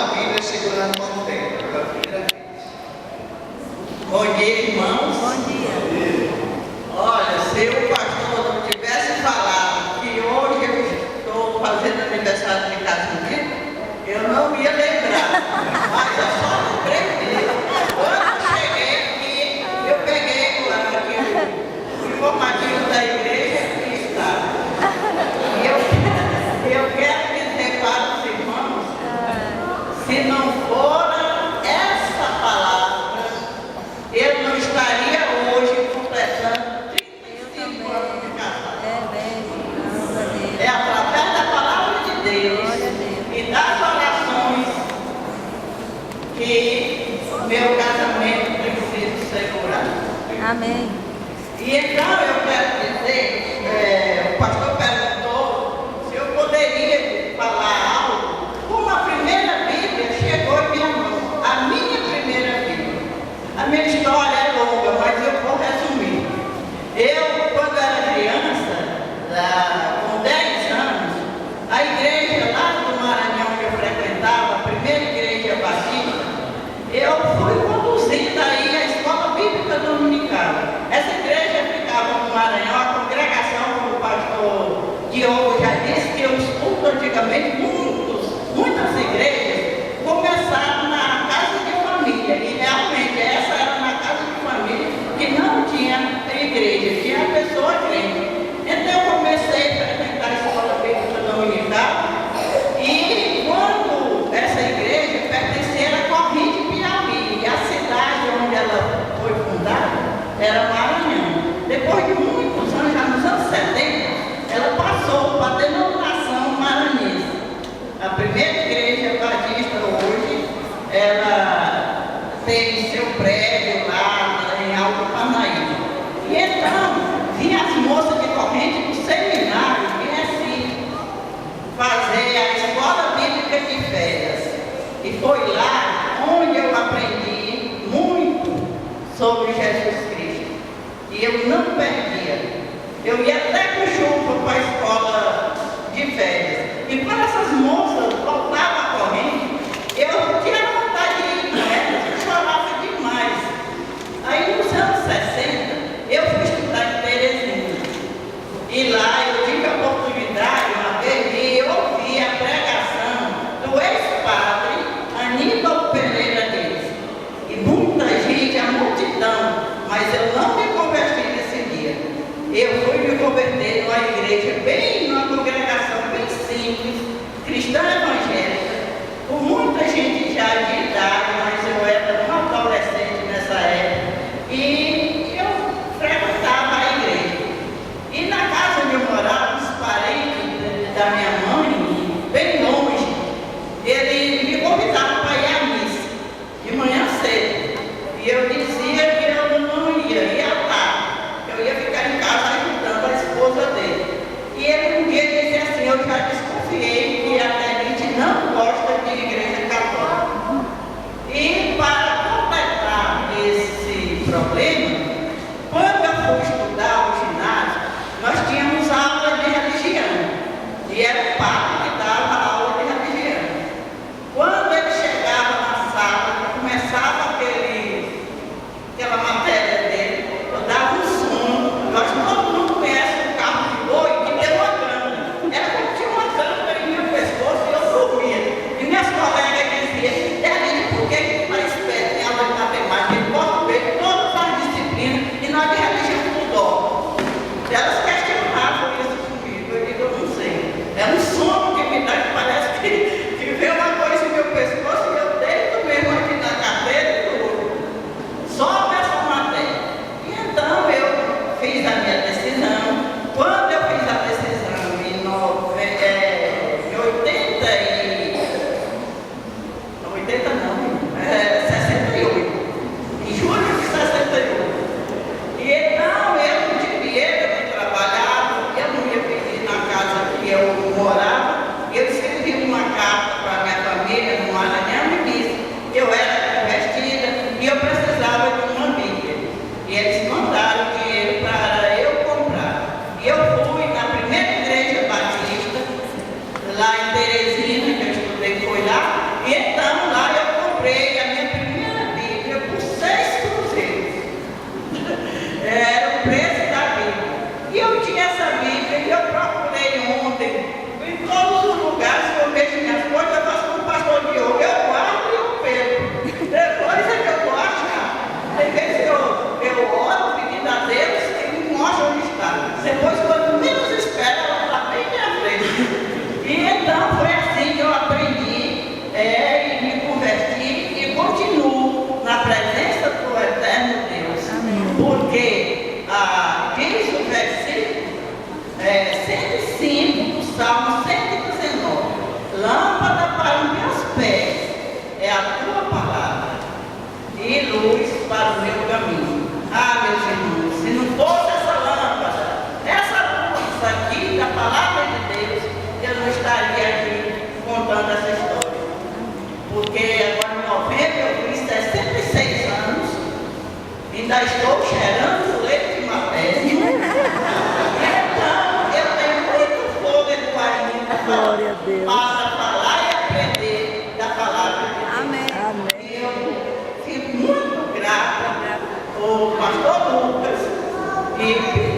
a Bíblia segurando quanto tempo? Pela primeira vez. Bom dia, irmãos. Bom dia. Olha, se o pastor não tivesse falado que hoje eu estou fazendo aniversário de casamento, eu não ia lembrar. Mas eu só lembrei dele. Quando eu cheguei aqui, eu peguei o informativo da igreja e está. E eu quero dizer para os irmãos, se não for essa palavra, eu não estaria hoje completando 35 anos de casado. É através da palavra de Deus e das orações que meu casamento precisa ser curado. Amém. E então eu quero dizer, o pastor perguntou se eu poderia falar algo. Como a primeira Bíblia chegou em minha mão, a minha primeira Bíblia. A minha história é longa, mas eu vou resumir. Eu, quando era criança, com 10 anos, a igreja lá do Maranhão que eu frequentava, a primeira igreja batista, eu fui conduzida aí à escola bíblica dominical. Essa igreja ficava no Maranhão, a congregação, como o pastor Diogo já disse, que os cultos antigamente, muitas igrejas começaram na casa de família, e realmente essa era na casa de família que não tinha igreja, tinha pessoa crente. Então eu comecei a frequentar a escola bíblica dominical, e quando essa igreja pertencia à Corrente Piauí, e a cidade onde ela foi fundada era Maranhão. Depois de muitos anos, já nos anos 70, ela passou para a denominação maranhense. A primeira igreja batista hoje, ela tem seu prédio lá em Alto Parnaíba. E então, vinha as moças de corrente do seminário em Recife fazer a escola bíblica de férias. E foi lá onde eu aprendi muito sobre Jesus Cristo. E eu não perdia. Eu ia até com chuva para a escola de férias. E quando essas moças voltavam a corrente, eu tinha vontade de ir com elas, eu chorava demais. Aí nos anos 60, eu fui estudar em Teresina. E lá eu tive a oportunidade, uma vez, de ouvir a pregação do ex-padre Aníbal Pereira Reis. E muita gente, a multidão, mas eu não me converti nesse dia. Eu fui me converter numa igreja numa congregação bem simples, cristã evangélica, com muita gente já de idade, mas eu era um adolescente nessa época. E eu frequentava a igreja. E na casa onde eu morava, os parentes da minha mãe, bem longe, eles me convidavam para ir à missa, de manhã cedo. E eu dizia que eu não ia à tarde. Eu ia ficar em casa ajudando a esposa dele. E ele um dia disse assim, eu já desconfiei que a gente não gosta de igreja católica. E para completar esse problema, quando eu fui estudar o ginásio, nós tínhamos aula de religião. E era o padre que dava a aula de religião. Quando ele chegava na sala, começava aquela matéria dele, eu dava um sono. Nós todo mundo conhece o carro de boi que tem uma câmera. Era como tinha uma câmera em meu pescoço e eu dormia. E minhas colegas diziam, por que tu está esperto em aula de matemática? Ele pode ver todas as disciplinas e nós de religião tudo dó. Elas questionavam isso comigo, eu digo, eu não sei. É um sono que me dá que parece que vem uma coisa em meu pescoço e eu deito mesmo aqui na cadeira e tudo. Só nessa matéria. E então eu fiz a minha decisão. Quando eu fiz a decisão em 82, porque agora em novembro eu fiz 66 anos, ainda estou cheirando leite materno. Então, eu tenho muito fôlego ainda Glória a Deus. para falar e aprender da palavra de Deus. Amém. Amém. E eu fico muito grata ao pastor Lucas e